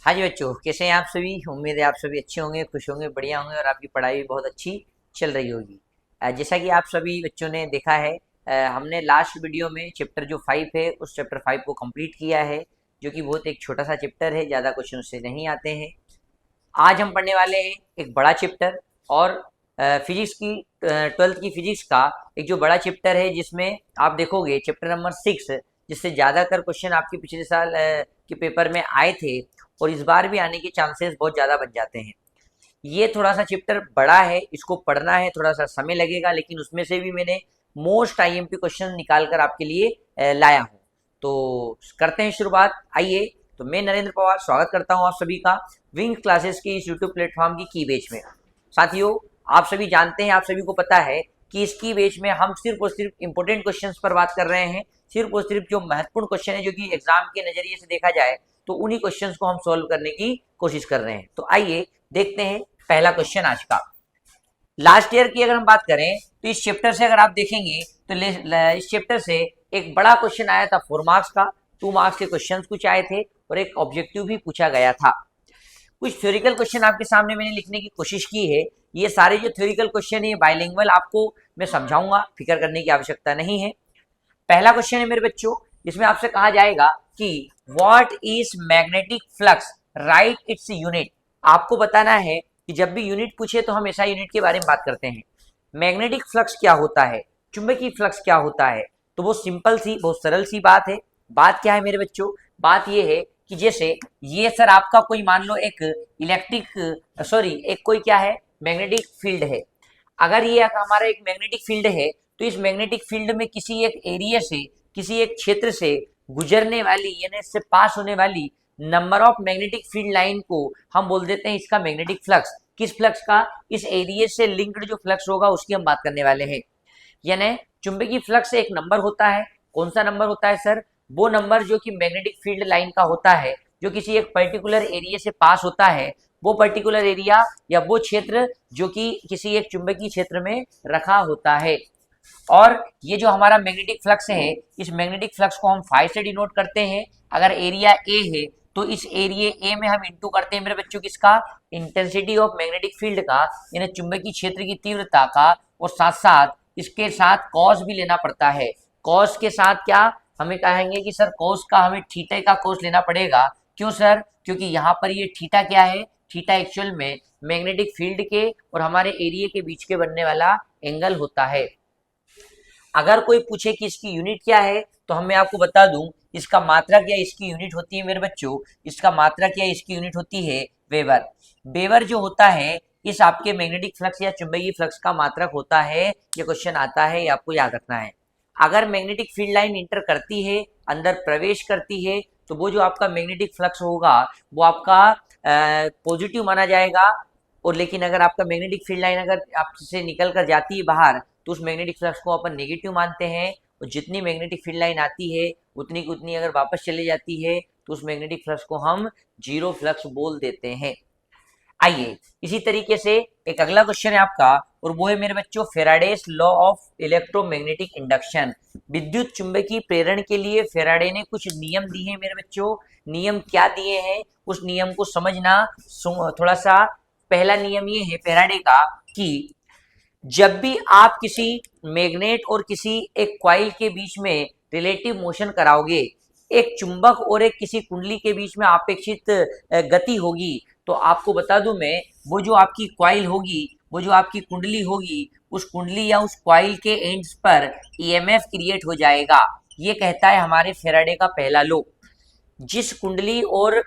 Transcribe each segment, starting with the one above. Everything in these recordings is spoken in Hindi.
हाँ जी बच्चों, कैसे हैं आप सभी। उम्मीद है आप सभी अच्छे होंगे, खुश होंगे, बढ़िया होंगे और आपकी पढ़ाई भी बहुत अच्छी चल रही होगी। जैसा कि आप सभी बच्चों ने देखा है, हमने लास्ट वीडियो में चैप्टर जो 5 है उस चैप्टर 5 को कंप्लीट किया है, जो कि बहुत एक छोटा सा चैप्टर है, ज़्यादा क्वेश्चन उससे नहीं आते हैं। आज हम पढ़ने वाले हैं एक बड़ा चैप्टर और फिजिक्स की 12th की फिजिक्स का एक जो बड़ा चैप्टर है, जिसमें आप देखोगे चैप्टर नंबर 6, जिससे ज़्यादातर क्वेश्चन आपके पिछले साल के पेपर में आए थे और इस बार भी आने के चांसेस बहुत ज़्यादा बन जाते हैं। ये थोड़ा सा चैप्टर बड़ा है, इसको पढ़ना है, थोड़ा सा समय लगेगा, लेकिन उसमें से भी मैंने मोस्ट आईएमपी क्वेश्चन निकाल कर आपके लिए लाया हूँ। तो करते हैं शुरुआत, आइए। तो मैं नरेंद्र पवार स्वागत करता हूँ आप सभी का विंग क्लासेस के इस यूट्यूब प्लेटफॉर्म की बैच में। साथियों, आप सभी जानते हैं, आप सभी को पता है कि इस की बैच में हम सिर्फ और सिर्फ इंपॉर्टेंट क्वेश्चंस पर बात कर रहे हैं। सिर्फ और सिर्फ जो महत्वपूर्ण क्वेश्चन है, जो कि एग्जाम के नजरिए से देखा जाए तो उन्हीं क्वेश्चंस को हम सॉल्व करने की कोशिश कर रहे हैं। तो आइए देखते हैं पहला क्वेश्चन आज का। लास्ट ईयर की अगर हम बात करें तो इस चैप्टर से अगर आप देखेंगे तो इस चैप्टर से एक बड़ा क्वेश्चन आया था 4 मार्क्स का, 2 मार्क्स के क्वेश्चन कुछ आए थे और एक ऑब्जेक्टिव भी पूछा गया था। कुछ थ्योरिकल क्वेश्चन आपके सामने मैंने लिखने की कोशिश की है। ये सारे जो थ्योरिकल क्वेश्चन है बाइलिंगुअल आपको मैं समझाऊंगा, फिक्र करने की आवश्यकता नहीं है। पहला क्वेश्चन है मेरे बच्चों, जिसमें आपसे कहा जाएगा कि what is magnetic flux, right its unit. आपको बताना है कि जब भी यूनिट पूछे तो हम ऐसा यूनिट के बारे में बात करते हैं। मैग्नेटिक फ्लक्स क्या होता है, चुंबकीय फ्लक्स क्या होता है, तो वो सिंपल सी, बहुत सरल सी बात है। बात क्या है मेरे बच्चों, बात ये है कि जैसे ये सर आपका कोई मान लो एक एक कोई क्या है, मैग्नेटिक फील्ड है। अगर ये हमारा एक मैग्नेटिक फील्ड है तो इस मैग्नेटिक फील्ड में किसी एक एरिया से, किसी एक क्षेत्र से गुजरने वाली, यानी इससे पास होने वाली number of magnetic field line को हम बोल देते हैं इसका मैग्नेटिक फ्लक्स। किस फ्लक्स का, इस एरिया से लिंक्ड जो फ्लक्स होगा उसकी हम बात करने वाले हैं। यानी चुंबकीय फ्लक्स एक नंबर होता है। कौन सा नंबर होता है सर, वो नंबर जो कि मैग्नेटिक फील्ड लाइन का होता है, जो किसी एक पर्टिकुलर एरिया से पास होता है। वो पर्टिकुलर एरिया या वो क्षेत्र जो कि किसी एक चुंबकीय क्षेत्र में रखा होता है। और ये जो हमारा मैग्नेटिक फ्लक्स है, इस मैग्नेटिक फ्लक्स को हम फाई से डिनोट करते हैं। अगर एरिया ए है तो इस एरिया ए में हम इंटू करते हैं मेरे बच्चों किसका, इंटेंसिटी ऑफ मैग्नेटिक फील्ड का, यानी चुंबकीय क्षेत्र की तीव्रता का। और साथ साथ इसके साथ कॉस भी लेना पड़ता है। कॉस के साथ क्या, हमें कहेंगे कि सर कॉस का हमें थीटा का कॉस लेना पड़ेगा। क्यों सर, क्योंकि यहाँ पर ये थीटा क्या है, थीटा एक्चुअल में मैग्नेटिक फील्ड के और हमारे एरिया के बीच के बनने वाला एंगल होता है। अगर कोई पूछे कि इसकी यूनिट क्या है तो मैं आपको बता दूं, इसका मात्रा क्या इसकी यूनिट होती है मेरे बच्चों, इसका मात्रा क्या इसकी यूनिट होती है, वेबर। वेबर जो होता है इस आपके मैग्नेटिक फ्लक्स या चुंबकीय फ्लक्स का मात्रक होता है। ये क्वेश्चन आता है, ये आपको याद रखना है। अगर मैग्नेटिक फील्ड लाइन इंटर करती है, अंदर प्रवेश करती है, तो वो जो आपका मैग्नेटिक फ्लक्स होगा वो आपका पॉजिटिव माना जाएगा। और लेकिन अगर आपका मैग्नेटिक फील्ड लाइन अगर आपसे निकल कर जाती है बाहर, तो उस मैग्नेटिक फ्लक्स को अपन नेगेटिव मानते हैं। और जितनी मैग्नेटिक फील्ड लाइन आती है उतनी की उतनी अगर वापस चली जाती है तो उस मैग्नेटिक फ्लक्स को हम जीरो फ्लक्स बोल देते हैं। आइए इसी तरीके से एक अगला क्वेश्चन है आपका, और वो है मेरे बच्चों Faraday's law of electromagnetic induction. विद्युत चुंबकीय प्रेरण के लिए फेराडे ने कुछ नियम दिए हैं मेरे बच्चों। नियम क्या दिए हैं, उस नियम को समझना थोड़ा सा। पहला नियम ये है फेराडे का कि जब भी आप किसी मैग्नेट और किसी एक कॉइल के बीच में रिलेटिव मोशन कराओगे, एक चुंबक और एक किसी कुंडली के बीच में अपेक्षित गति होगी, तो आपको बता दूं मैं, वो जो आपकी कॉइल होगी, वो जो आपकी कुंडली होगी, उस कुंडली या उस कॉइल के एंड्स पर ईएमएफ क्रिएट हो जाएगा। ये कहता है हमारे फेराडे का पहला लॉ। जिस कुंडली और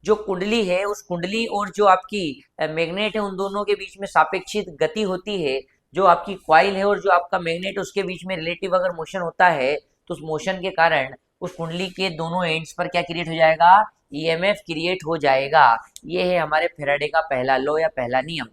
जो कुंडली है, उस कुंडली और जो आपकी मैग्नेट है, उन दोनों के बीच में सापेक्षिक गति होती है। जो आपकी कॉइल है और जो आपका मैग्नेट, उसके बीच में रिलेटिव अगर मोशन होता है, तो उस मोशन के कारण उस कुंडली के दोनों एंड्स पर क्या क्रिएट हो जाएगा, ईएमएफ क्रिएट हो जाएगा। ये है हमारे फेराडे का पहला लॉ या पहला नियम।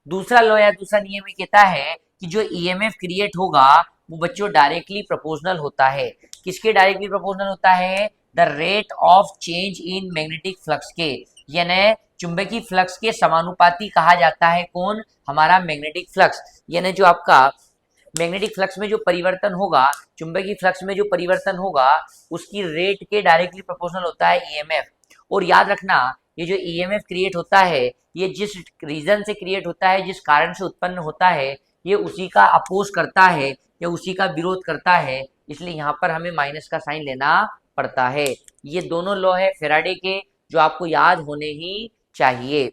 दूसरा लॉ या दूसरा नियम ये कहता है कि जो ईएमएफ क्रिएट होगा वो बच्चों डायरेक्टली प्रोपोर्शनल होता है। किसके डायरेक्टली प्रोपोर्शनल होता है, the rate of change in magnetic flux के, यानी चुंबकीय फ्लक्स के समानुपाती कहा जाता है। कौन, हमारा मैग्नेटिक फ्लक्स। यानी जो आपका मैग्नेटिक फ्लक्स में जो परिवर्तन होगा, चुंबकीय फ्लक्स में जो परिवर्तन होगा, उसकी रेट के डायरेक्टली प्रोपोर्शनल होता है ईएमएफ। और याद रखना, ये जो ईएमएफ क्रिएट होता है ये जिस रीजन से क्रिएट होता है, जिस कारण से उत्पन्न होता है, ये उसी का अपोज करता है या उसी का विरोध करता है, इसलिए यहाँ पर हमें माइनस का साइन लेना पड़ता है। ये दोनों लॉ है फेराडे के जो आपको याद होने ही चाहिए।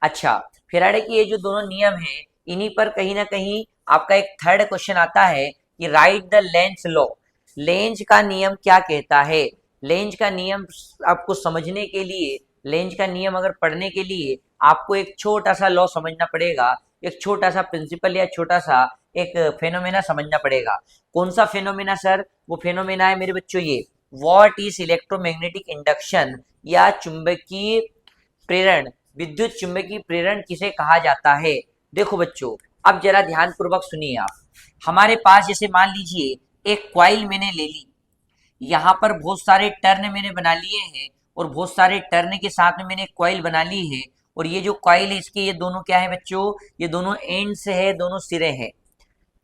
अच्छा, फेराडे के ये जो दोनों नियम हैं, इन्हीं पर कहीं ना कहीं आपका एक थर्ड क्वेश्चन आता है कि right the Lenz law. Length का नियम क्या कहता है? लेंज का नियम आपको समझने के लिए, लेंज का नियम अगर पढ़ने के लिए आपको एक छोटा सा लॉ समझना पड़ेगा, एक छोटा सा प्रिंसिपल या छोटा सा एक फेनोमेना समझना पड़ेगा। कौन सा फेनोमेना सर? वो फेनोमेना है मेरे बच्चों ये व्हाट इज इलेक्ट्रोमैग्नेटिक इंडक्शन या चुंबकीय प्रेरण, विद्युत चुंबकीय प्रेरण किसे कहा जाता है? देखो बच्चों, अब जरा ध्यान पूर्वक सुनिए आप। हमारे पास जैसे मान लीजिए एक कॉइल मैंने ले ली, यहाँ पर बहुत सारे टर्न मैंने बना लिए हैं और बहुत सारे टर्न के साथ में मैंने एक कॉइल बना ली है, और ये जो कॉइल है इसके ये दोनों क्या है बच्चों? ये दोनों एंड्स है, दोनों सिरे हैं।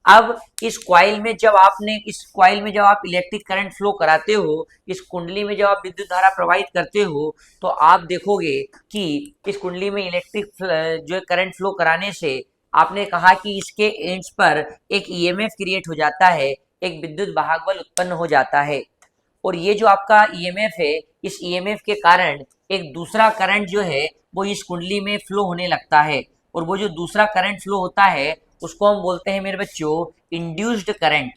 अब इस कॉइल में जब आप इलेक्ट्रिक करंट फ्लो कराते हो, इस कुंडली में जब आप विद्युत धारा प्रवाहित करते हो, तो आप देखोगे कि इस कुंडली में इलेक्ट्रिक जो करंट फ्लो कराने से आपने कहा कि इसके एंड्स पर एक ईएमएफ क्रिएट हो जाता है, एक विद्युत वाहक बल उत्पन्न हो जाता है, और ये जो आपका ईएमएफ है, इस ईएमएफ के कारण एक दूसरा करंट जो है वो इस कुंडली में फ्लो होने लगता है, और वो जो दूसरा करंट फ्लो होता है उसको हम बोलते हैं मेरे बच्चों इंड्यूस्ड करंट।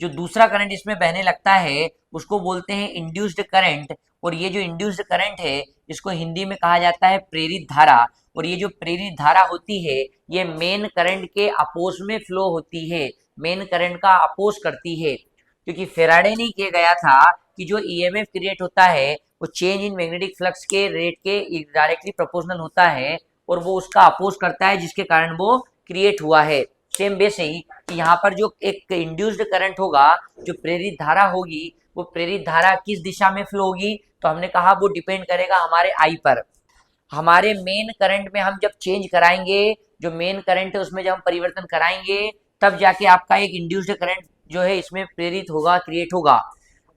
जो दूसरा करंट इसमें बहने लगता है उसको बोलते हैं इंड्यूस्ड करंट, और ये जो इंड्यूस्ड करंट है इसको हिंदी में कहा जाता है प्रेरित धारा, और ये जो प्रेरित धारा होती है ये मेन करंट के अपोज में फ्लो होती है, मेन करंट का अपोज करती है, क्योंकि फेराडे ने किया गया था कि जो ईएमएफ क्रिएट होता है वो चेंज इन मैग्नेटिक फ्लक्स के रेट के डायरेक्टली प्रोपोर्शनल होता है, और वो उसका अपोज करता है जिसके कारण वो क्रिएट हुआ है। सेम वैसे ही कि यहाँ पर जो एक इंड्यूस्ड करंट होगा, जो प्रेरित धारा होगी, वो प्रेरित धारा किस दिशा में फ्लो होगी? तो हमने कहा वो डिपेंड करेगा हमारे आई पर। हमारे मेन करंट में हम जब चेंज कराएंगे, जो मेन करंट है उसमें जब हम परिवर्तन कराएंगे, तब जाके आपका एक इंड्यूस्ड करंट जो है इसमें प्रेरित होगा, क्रिएट होगा।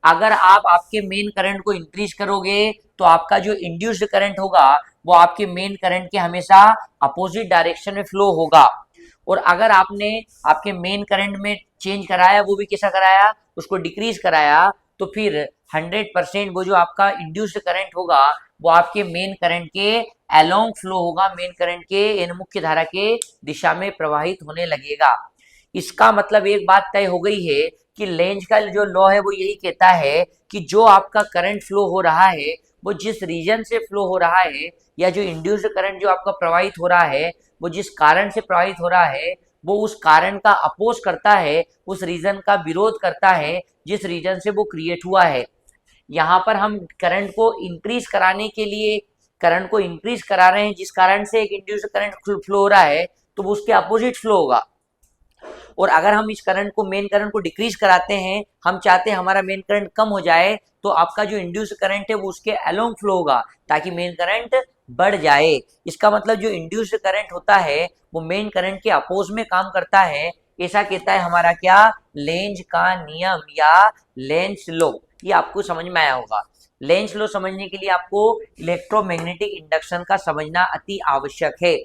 अगर आप आपके मेन करंट को इंक्रीज करोगे तो आपका जो इंड्यूस्ड करंट होगा वो आपके मेन करंट के हमेशा अपोजिट डायरेक्शन में फ्लो होगा, और अगर आपने आपके मेन करंट में चेंज कराया, वो भी कैसा कराया? उसको डिक्रीज कराया, तो फिर 100% वो जो आपका इंड्यूस्ड करंट होगा वो आपके मेन करंट के अलोंग फ्लो होगा, मेन करंट के यानी मुख्य धारा के दिशा में प्रवाहित होने लगेगा। इसका मतलब एक बात तय हो गई है कि लेंज का जो लॉ है वो यही कहता है कि जो आपका करंट फ्लो हो रहा है वो जिस रीजन से फ्लो हो रहा है, या जो इंड्यूस्ड करंट जो आपका प्रवाहित हो रहा है वो जिस कारण से प्रवाहित हो रहा है, वो उस कारण का अपोज करता है, उस रीजन का विरोध करता है जिस रीजन से वो क्रिएट हुआ है। यहाँ पर हम करंट को इंक्रीज कराने के लिए करंट को इंक्रीज करा रहे हैं, जिस कारण से एक इंड्यूस्ड करंट फ्लो हो रहा है तो वो उसके अपोजिट फ्लो होगा, और अगर हम इस करंट को मेन करंट को डिक्रीज कराते हैं, हम चाहते हैं हमारा मेन करंट कम हो जाए, तो आपका जो इंड्यूस्ड करंट है वो उसके अलोंग फ्लो होगा ताकि मेन करंट बढ़ जाए। इसका मतलब जो इंड्यूस्ड करंट होता है वो मेन करंट के अपोज में काम करता है, ऐसा कहता है हमारा क्या? लेंज का नियम या लेंज लॉ। ये आपको समझ में आया होगा। लेंज लॉ समझने के लिए आपको इलेक्ट्रोमैग्नेटिक इंडक्शन का समझना अति आवश्यक है।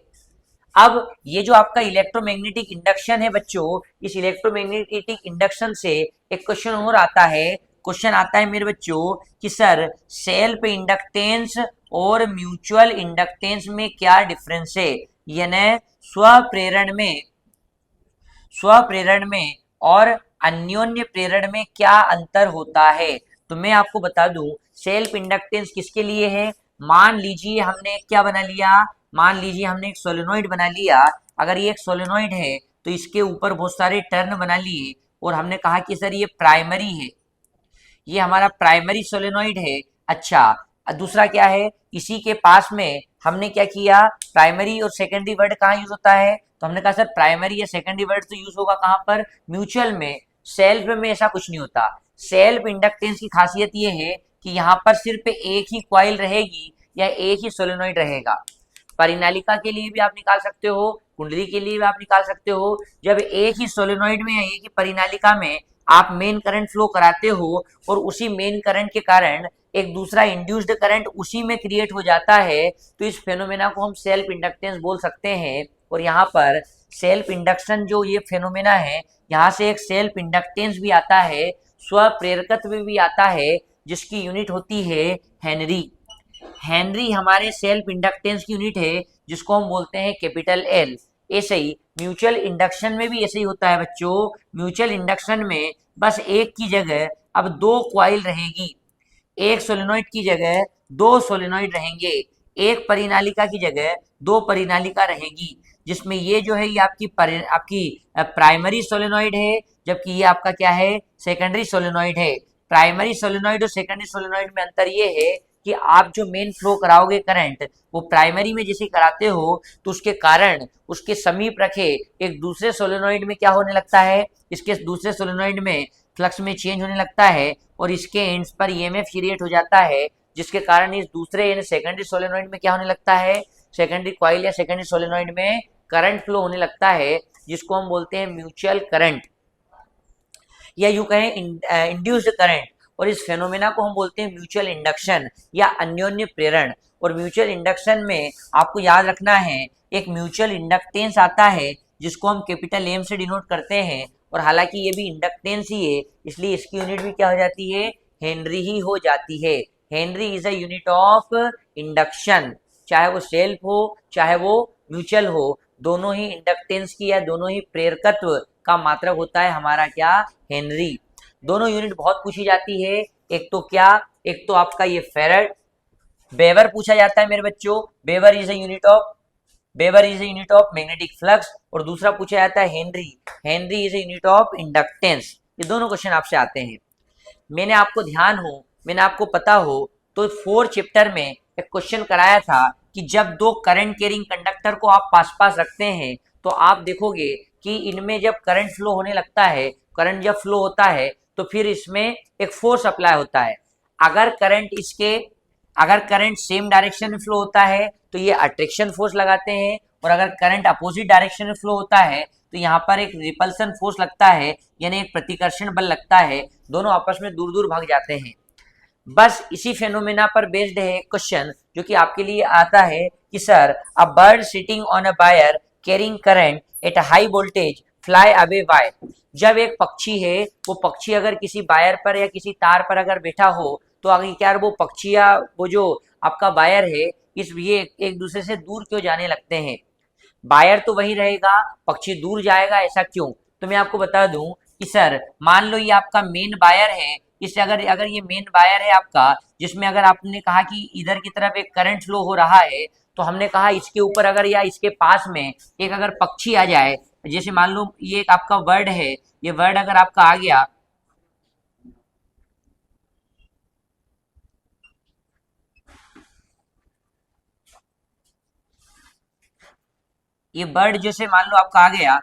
अब ये जो आपका इलेक्ट्रोमैग्नेटिक इंडक्शन है बच्चों, इस इलेक्ट्रोमैग्नेटिक इंडक्शन से एक क्वेश्चन और आता है। क्वेश्चन आता है मेरे बच्चों कि सर सेल्फ इंडक्टेंस और म्यूचुअल इंडक्टेंस में क्या डिफरेंस है, यानी स्वप्रेरण में और अन्योन्य प्रेरण में क्या अंतर होता है। तो मैं आपको बता दूं सेल्फ इंडक्टेंस किसके लिए है। मान लीजिए हमने क्या बना लिया, मान लीजिए हमने एक सोलेनोइड बना लिया। अगर ये एक सोलेनोइड है तो इसके ऊपर बहुत सारे टर्न बना लिए, और हमने कहा कि सर ये प्राइमरी है, ये हमारा प्राइमरी सोलेनोइड है। अच्छा, दूसरा क्या है, इसी के पास में हमने क्या किया, प्राइमरी और सेकेंडरी वर्ड कहाँ यूज होता है, तो हमने कहा सर प्राइमरी या सेकेंडरी वर्ड तो यूज होगा कहाँ पर? म्यूचुअल में। सेल्फ में ऐसा कुछ नहीं होता। सेल्फ इंडक्टेंस की खासियत ये है कि यहाँ पर सिर्फ एक ही कॉइल रहेगी या एक ही सोलेनोइड रहेगा। परिनालिका के लिए भी आप निकाल सकते हो, कुंडली के लिए भी आप निकाल सकते हो। जब एक ही सोलेनोइड में या एक ही परिनालिका में आप मेन करंट फ्लो कराते हो और उसी मेन करंट के कारण एक दूसरा इंड्यूस्ड करंट उसी में क्रिएट हो जाता है, तो इस फेनोमेना को हम सेल्फ इंडक्टेंस बोल सकते हैं। और यहाँ पर सेल्फ इंडक्शन जो ये फेनोमेना है, यहाँ से एक सेल्फ इंडक्टेंस भी आता है, स्व प्रेरकत्व भी आता है, जिसकी यूनिट होती है हेनरी। हेनरी हमारे सेल्फ इंडक्टेंस की यूनिट है, जिसको हम बोलते हैं कैपिटल एल। ऐसे ही म्यूचुअल इंडक्शन में भी ऐसे ही होता है बच्चों। म्यूचुअल इंडक्शन में बस एक की जगह अब दो कॉइल रहेगी, एक सोलेनोइड की जगह दो सोलेनोइड रहेंगे, एक परिनालिका की जगह दो परिनालिका रहेगी, जिसमें ये जो है ये आपकी प्राइमरी सोलेनोइड है, जबकि ये आपका क्या है, सेकेंडरी सोलेनोइड है। प्राइमरी सोलेनोइड और सेकेंडरी सोलेनोइड में अंतर ये है कि आप जो मेन फ्लो कराओगे करंट, वो प्राइमरी में जैसे कराते हो तो उसके कारण उसके समीप रखे एक दूसरे सोलेनोइड में क्या होने लगता है, इसके दूसरे सोलेनोइड में फ्लक्स में चेंज होने लगता है और इसके एंड्स पर ईएमएफ क्रिएट हो जाता है, जिसके कारण इस दूसरे यानी सेकेंडरी सोलेनोइड में क्या होने लगता है, सेकेंडरी कॉइल या सेकेंडरी सोलेनोइड में करंट फ्लो होने लगता है, जिसको हम बोलते हैं म्यूचुअल करंट या यूं कहें इंड्यूस्ड करंट। और इस फेनोमेना को हम बोलते हैं म्यूचुअल इंडक्शन या अन्योन्य प्रेरण। और म्यूचुअल इंडक्शन में आपको याद रखना है, एक म्यूचुअल इंडक्टेंस आता है जिसको हम कैपिटल एम से डिनोट करते हैं, और हालांकि ये भी इंडक्टेंस ही है, इसलिए इसकी यूनिट भी क्या हो जाती है, हेनरी ही हो जाती है। Henry is a unit of induction, चाहे वो सेल्फ हो चाहे वो म्यूचुअल हो, दोनों ही इंडक्टेंस की या दोनों ही प्रेरकत्व का मात्रक होता है हमारा क्या, हेनरी। दोनों यूनिट बहुत पूछी जाती है, एक तो क्या, एक तो आपका ये फेरेड, बेवर पूछा जाता है मेरे बच्चों, weber is a unit of magnetic flux, और दूसरा पूछा जाता है henry, henry is a unit of inductance. ये दोनों क्वेश्चन आपसे आते हैं। मैंने आपको पता हो तो 4 चैप्टर में एक क्वेश्चन कराया था कि जब दो करंट कैरिंग कंडक्टर को आप पास पास रखते हैं तो आप देखोगे कि इनमें जब करंट फ्लो होने लगता है, करंट जब फ्लो होता है तो फिर इसमें एक फोर्स अप्लाई होता है। अगर करंट सेम डायरेक्शन में फ्लो होता है तो ये अट्रैक्शन फोर्स लगाते हैं, और अगर करंट अपोजिट डायरेक्शन में फ्लो होता है तो यहाँ पर एक रिपल्सन फोर्स लगता है, यानी एक प्रतिकर्षण बल लगता है, दोनों आपस में दूर दूर भाग जाते हैं। बस इसी फेनोमेना पर बेस्ड है क्वेश्चन जो कि आपके लिए आता है कि sir, a bird sitting on a wire carrying current at high voltage fly away why. जब एक पक्षी है, वो पक्षी अगर किसी वायर पर या किसी तार पर अगर बैठा हो तो अगर क्या वो पक्षी या वो जो आपका वायर है, ये एक दूसरे से दूर क्यों जाने लगते हैं। वायर तो वही रहेगा, पक्षी दूर जाएगा, ऐसा क्यों। तो मैं आपको बता दूं कि सर, मान लो ये आपका मेन वायर है, इससे अगर अगर ये मेन वायर है आपका, जिसमें अगर आपने कहा कि इधर की तरफ एक करंट फ्लो हो रहा है, तो हमने कहा इसके ऊपर अगर या इसके पास में एक अगर पक्षी आ जाए, जैसे मान लो ये एक आपका वर्ड है, ये वर्ड अगर आपका आ गया, ये बर्ड जैसे मान लो आपका आ गया,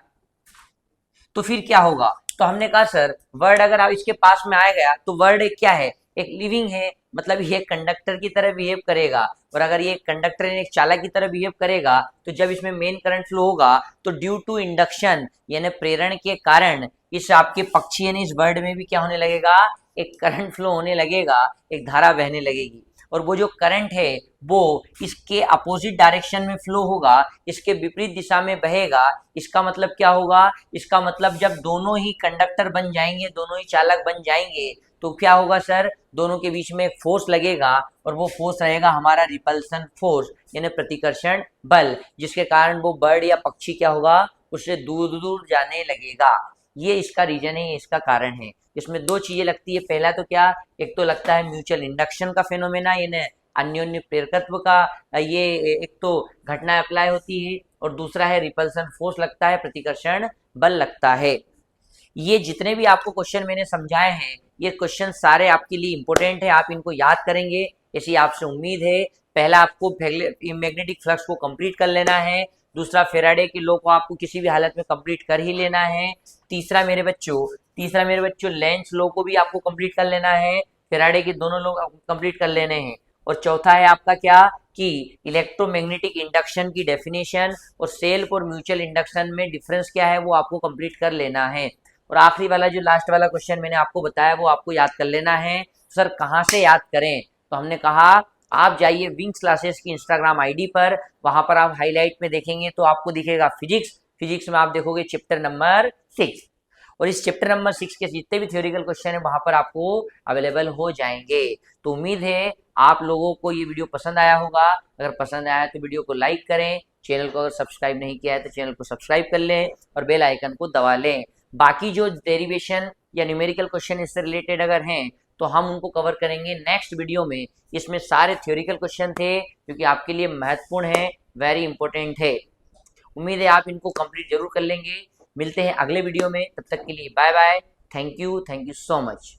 तो फिर क्या होगा। तो हमने कहा सर, वर्ड अगर आप इसके पास में आ गया तो वर्ड एक क्या है, एक लिविंग है, मतलब ये कंडक्टर की तरह बिहेव करेगा, और अगर ये कंडक्टर एक चालक की तरह बिहेव करेगा तो जब इसमें मेन करंट फ्लो होगा तो ड्यू टू इंडक्शन यानी प्रेरण के कारण इस आपके पक्षी यानी इस बर्ड में भी क्या होने लगेगा, एक करंट फ्लो होने लगेगा, एक धारा बहने लगेगी, और वो जो करंट है वो इसके अपोजिट डायरेक्शन में फ्लो होगा, इसके विपरीत दिशा में बहेगा। इसका मतलब क्या होगा, इसका मतलब जब दोनों ही कंडक्टर बन जाएंगे, दोनों ही चालक बन जाएंगे, तो क्या होगा सर, दोनों के बीच में एक फोर्स लगेगा, और वो फोर्स रहेगा हमारा रिपल्सन फोर्स यानी प्रतिकर्षण बल, जिसके कारण वो बर्ड या पक्षी क्या होगा, उससे दूर दूर जाने लगेगा। ये इसका रीजन है, इसका कारण है। इसमें दो चीजें लगती है, पहला तो क्या, एक तो लगता है म्यूचुअल इंडक्शन का फेनोमेना यानी अन्योन्य प्रेरकत्व का ये एक तो घटना अप्लाई होती है, और दूसरा है रिपल्सन फोर्स लगता है, प्रतिकर्षण बल लगता है। ये जितने भी आपको क्वेश्चन मैंने समझाए हैं, ये क्वेश्चन सारे आपके लिए इंपॉर्टेंट है, आप इनको याद करेंगे ऐसी आपसे उम्मीद है। पहला आपको मैग्नेटिक फ्लक्स को कंप्लीट कर लेना है, दूसरा फेराडे के लॉ को आपको किसी भी हालत में कंप्लीट कर ही लेना है, तीसरा मेरे बच्चों लेंस लॉ को भी आपको कंप्लीट कर लेना है, फेराडे के दोनों लॉ कंप्लीट कर लेने हैं, और चौथा है आपका क्या कि इलेक्ट्रोमैग्नेटिक इंडक्शन की डेफिनेशन और सेल्फ और म्यूचुअल इंडक्शन में डिफरेंस क्या है वो आपको कंप्लीट कर लेना है। और आखिरी वाला जो लास्ट वाला क्वेश्चन मैंने आपको बताया वो आपको याद कर लेना है। सर कहाँ से याद करें? तो हमने कहा आप जाइए विंग्स क्लासेस की इंस्टाग्राम आईडी पर, वहां पर आप हाईलाइट में देखेंगे तो आपको दिखेगा फिजिक्स। फिजिक्स में आप देखोगे चैप्टर नंबर 6, और इस चैप्टर नंबर 6 के जितने भी थ्योरिकल क्वेश्चन है वहां पर आपको अवेलेबल हो जाएंगे। तो उम्मीद है आप लोगों को ये वीडियो पसंद आया होगा। अगर पसंद आया तो वीडियो को लाइक करें, चैनल को अगर सब्सक्राइब नहीं किया है तो चैनल को सब्सक्राइब कर लें और बेल आइकन को दबा लें। बाकी जो डेरिवेशन या न्यूमेरिकल क्वेश्चन इससे रिलेटेड अगर हैं तो हम उनको कवर करेंगे नेक्स्ट वीडियो में। इसमें सारे थ्योरिकल क्वेश्चन थे जो कि आपके लिए महत्वपूर्ण है, वेरी इंपॉर्टेंट है। उम्मीद है आप इनको कंप्लीट जरूर कर लेंगे। मिलते हैं अगले वीडियो में, तब तक के लिए bye bye. Thank you so much.